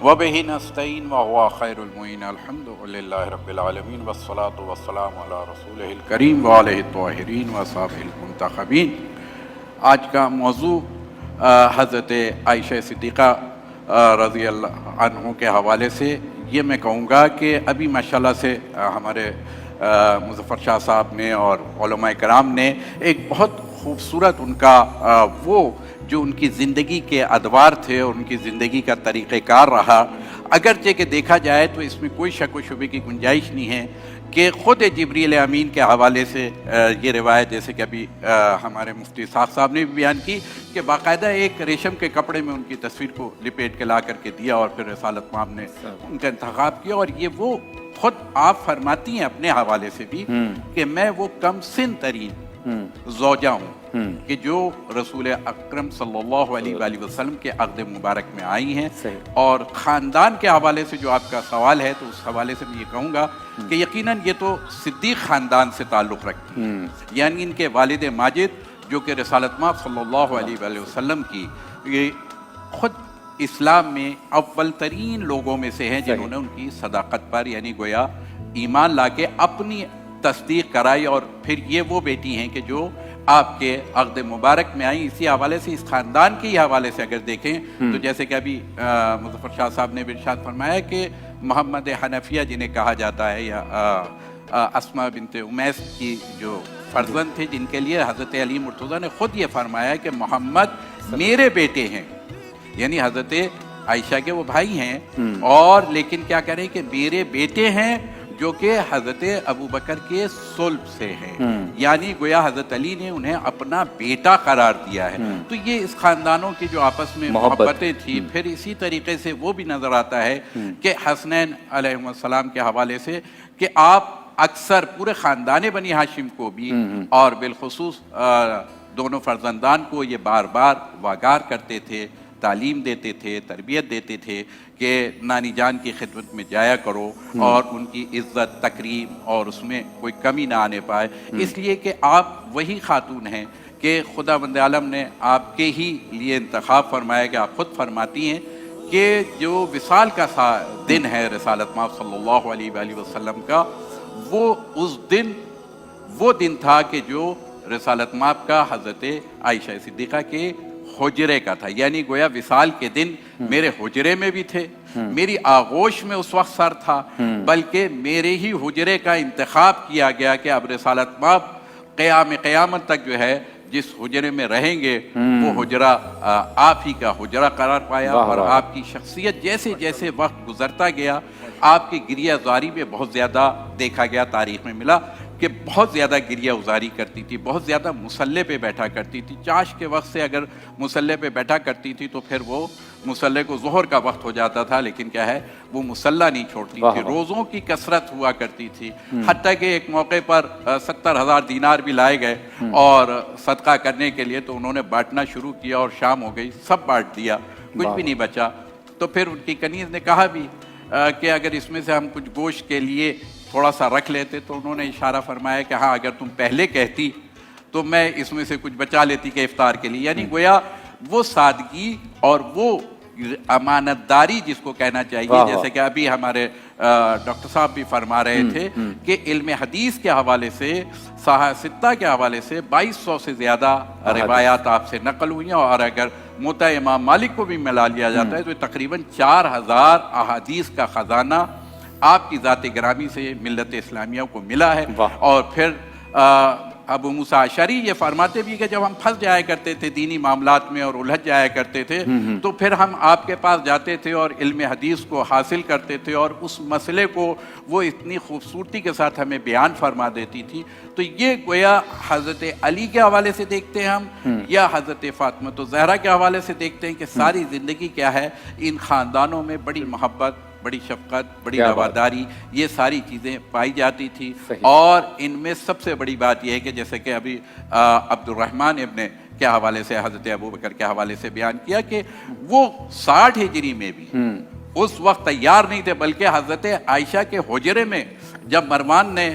وبہ نستعین وہو خیر المعین الحمدللہ رب العالمین والصلاة والسلام علی رسولہ الکریم وآلہ الطاہرین واصحابہ المنتخبین۔ آج کا موضوع حضرت عائشہ صدیقہ رضی اللہ عنہ کے حوالے سے یہ میں کہوں گا کہ ابھی ماشاءاللہ سے ہمارے مظفر شاہ صاحب نے اور علماء کرام نے ایک بہت خوبصورت ان کا وہ جو ان کی زندگی کے ادوار تھے اور ان کی زندگی کا طریقہ کار رہا، اگرچہ کہ دیکھا جائے تو اس میں کوئی شک و شبے کی گنجائش نہیں ہے کہ خود جبریل امین کے حوالے سے یہ روایت جیسے کہ ابھی ہمارے مفتی صاحب نے بھی بیان کی کہ باقاعدہ ایک ریشم کے کپڑے میں ان کی تصویر کو لپیٹ کے لا کر کے دیا اور پھر رسالت مآب نے ان کا انتخاب کیا، اور یہ وہ خود آپ فرماتی ہیں اپنے حوالے سے بھی کہ میں وہ کم سن ترین زوجہ ہوں کہ جو رسول اکرم صلی اللہ علیہ وآلہ وسلم کے عقد مبارک میں آئی ہیں۔ اور خاندان کے حوالے سے جو آپ کا سوال ہے تو اس حوالے سے میں یہ کہوں گا کہ یقیناً یہ تو صدیق خاندان سے تعلق رکھتی ہیں، یعنی ان کے والد ماجد جو کہ رسالت مآب صلی اللہ علیہ وآلہ وسلم کی یہ خود اسلام میں اول ترین لوگوں میں سے ہیں جنہوں نے ان کی صداقت پر یعنی گویا ایمان لا کے اپنی تصدیق کرائی، اور پھر یہ وہ بیٹی ہیں کہ جو آپ کے عقد مبارک میں آئیں۔ اسی حوالے سے اس خاندان کے ہی حوالے سے اگر دیکھیں تو جیسے کہ ابھی مظفر شاہ صاحب نے بھی ارشاد فرمایا کہ محمد حنفیہ جنہیں کہا جاتا ہے یا اسماء بنت امیس کی جو فرزند تھے، جن کے لیے حضرت علی مرتضیٰ نے خود یہ فرمایا کہ محمد میرے بیٹے ہیں، یعنی حضرت عائشہ کے وہ بھائی ہیں، اور لیکن کیا کہہ رہے ہیں کہ میرے بیٹے ہیں جو کہ حضرت ابو بکر کے صلب سے ہیں، یعنی گویا حضرت علی نے انہیں اپنا بیٹا قرار دیا ہے۔ تو یہ اس خاندانوں کی جو آپس میں محبتیں تھیں، پھر اسی طریقے سے وہ بھی نظر آتا ہے کہ حسنین علیہ السلام کے حوالے سے کہ آپ اکثر پورے خاندان بنی ہاشم کو بھی اور بالخصوص دونوں فرزندان کو یہ بار بار واگار کرتے تھے، تعلیم دیتے تھے، تربیت دیتے تھے کہ نانی جان کی خدمت میں جایا کرو اور ان کی عزت تکریم اور اس میں کوئی کمی نہ آنے پائے، اس لیے کہ آپ وہی خاتون ہیں کہ خدا بند عالم نے آپ کے ہی لیے انتخاب فرمایا کہ آپ خود فرماتی ہیں کہ جو وصال کا دن ہے رسالت مآب صلی اللہ علیہ وآلہ وسلم کا، وہ اس دن وہ دن تھا کہ جو رسالت مآب کا حضرت عائشہ صدیقہ کے حجرے کا تھا، یعنی گویا وصال کے دن میرے حجرے میں بھی تھے، میری آغوش میں اس وقت سر تھا، بلکہ میرے ہی حجرے کا انتخاب کیا گیا کہ اب رسالت مآب قیامت تک جو ہے جس حجرے میں رہیں گے وہ حجرہ آپ ہی کا حجرہ قرار پایا، اور آپ کی شخصیت جیسے جیسے وقت گزرتا گیا آپ کی گریہ زاری میں بہت زیادہ دیکھا گیا، تاریخ میں ملا کہ بہت زیادہ گریہ ازاری کرتی تھی، بہت زیادہ مصلے پہ بیٹھا کرتی تھی، چاش کے وقت سے اگر مصلے پہ بیٹھا کرتی تھی تو پھر وہ مصلے کو ظہر کا وقت ہو جاتا تھا، لیکن کیا ہے وہ مصلہ نہیں چھوڑتی تھی، روزوں کی کثرت ہوا کرتی تھی، حتیٰ کہ ایک موقع پر 70,000 دینار بھی لائے گئے اور صدقہ کرنے کے لیے تو انہوں نے بانٹنا شروع کیا اور شام ہو گئی، سب بانٹ دیا، کچھ بھی نہیں بچا۔ تو پھر ان کی کنیز نے کہا بھی کہ اگر اس میں سے ہم کچھ گوشت کے لیے تھوڑا سا رکھ لیتے، تو انہوں نے اشارہ فرمایا کہ ہاں اگر تم پہلے کہتی تو میں اس میں سے کچھ بچا لیتی کہ افطار کے لیے، یعنی گویا وہ سادگی اور وہ امانت داری جس کو کہنا چاہیے، جیسے کہ ابھی ہمارے ڈاکٹر صاحب بھی فرما رہے تھے کہ علم حدیث کے حوالے سے ستہ کے حوالے سے 2200 سے زیادہ روایات آپ سے نقل ہوئی ہیں، اور اگر موطا امام مالک کو بھی ملا لیا جاتا ہے تو تقریباً 4000 احادیث کا خزانہ آپ کی ذات گرامی سے ملت اسلامیہ کو ملا ہے۔ اور پھر ابو موسیٰ اشعری یہ فرماتے بھی کہ جب ہم پھنس جایا کرتے تھے دینی معاملات میں اور الجھ جایا کرتے تھے تو پھر ہم آپ کے پاس جاتے تھے اور علم حدیث کو حاصل کرتے تھے، اور اس مسئلے کو وہ اتنی خوبصورتی کے ساتھ ہمیں بیان فرما دیتی تھی۔ تو یہ گویا حضرت علی کے حوالے سے دیکھتے ہیں ہم یا حضرت فاطمہ الزہرا کے حوالے سے دیکھتے ہیں کہ ساری زندگی کیا ہے ان خاندانوں میں بڑی محبت، بڑی شفقت، بڑی رواداری، یہ ساری چیزیں پائی جاتی تھی۔ اور ان میں سب سے بڑی بات یہ ہے کہ جیسے کہ ابھی عبد الرحمن ابن کے حوالے سے حضرت ابو بکر کے حوالے سے بیان کیا کہ وہ 60 ہجری میں بھی اس وقت تیار نہیں تھے، بلکہ حضرت عائشہ کے حجرے میں جب مروان نے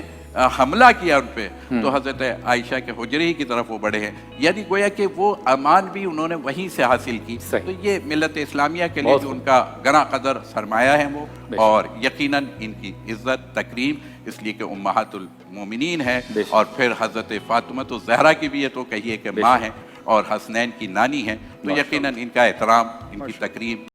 حملہ کیا ان پہ تو حضرت عائشہ کے حجرے ہی کی طرف وہ بڑھے ہیں، یعنی گویا کہ وہ امان بھی انہوں نے وہیں سے حاصل کی۔ تو یہ ملت اسلامیہ کے لیے جو ان کا گراں قدر سرمایہ ہے وہ، اور یقیناً ان کی عزت تکریم اس لیے کہ امہات المومنین ہے، اور پھر حضرت فاطمہ الزہرا کی بھی یہ تو کہیے کہ ماں ہیں، اور حسنین کی نانی ہیں، تو یقیناً ان کا احترام، ان کی تکریم